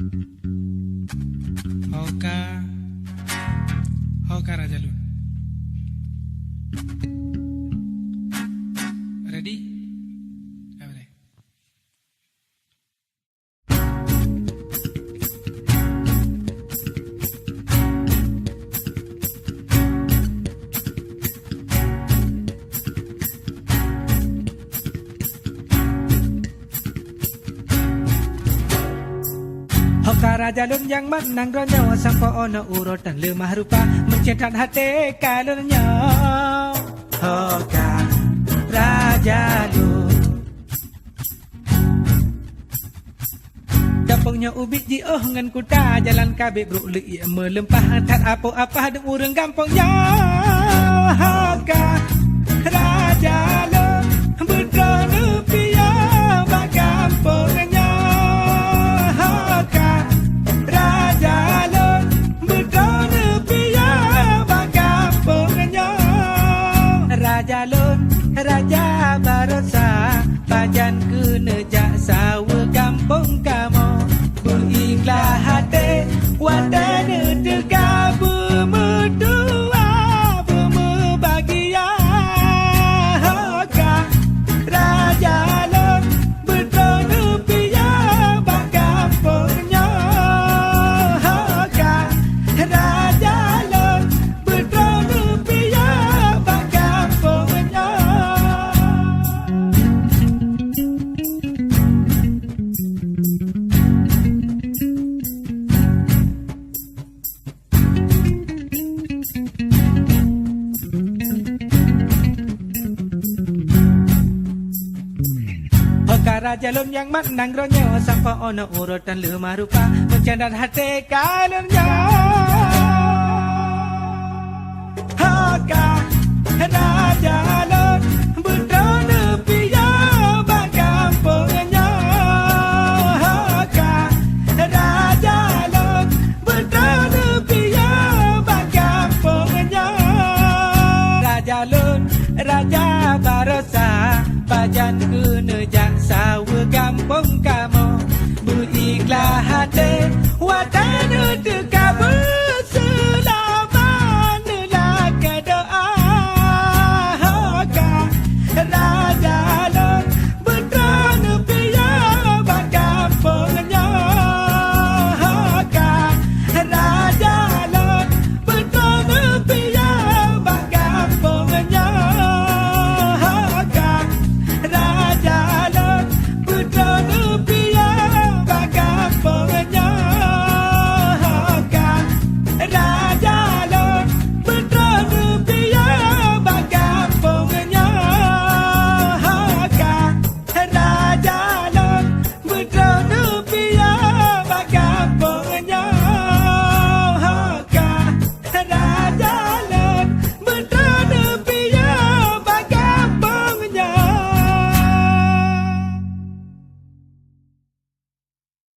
Hoka Hoka Rajalun. Ready? Everybody. Hoka Rajalun yang menang ronyo sampo ono urutan lemah rupa mencetak hati kalunnya. Hoka Rajalun kampungnya ubik di ngan kuda jalan kabeh bruk ia melempah antar apa-apa deng urang kampungnya. Hoka Rajalun bedrana pia bak kampungnya. Hoka Rajalun bedrana pia bak kampungnya. Rajalun Raja Barosa pajan kena jak sawa kampung kamu berikhlas hati wadana tegak bermedua bermebahagia. Hoka Rajalun bedrana pia bak kampungnya. Hoka Rajalun bedrana pia bak kampungnya. Hoka Rajalun yang menang ronyo sampai ono urutan lemah rupa mencendat hati kalunnya. Hoka Rajalun bedrana pia bak kampungnya. Hoka Rajalun bedrana pia bak kampungnya. Rajalun Raja Barosa pajan kena jak sawa kampung kamu berikhlas hati wadana tegak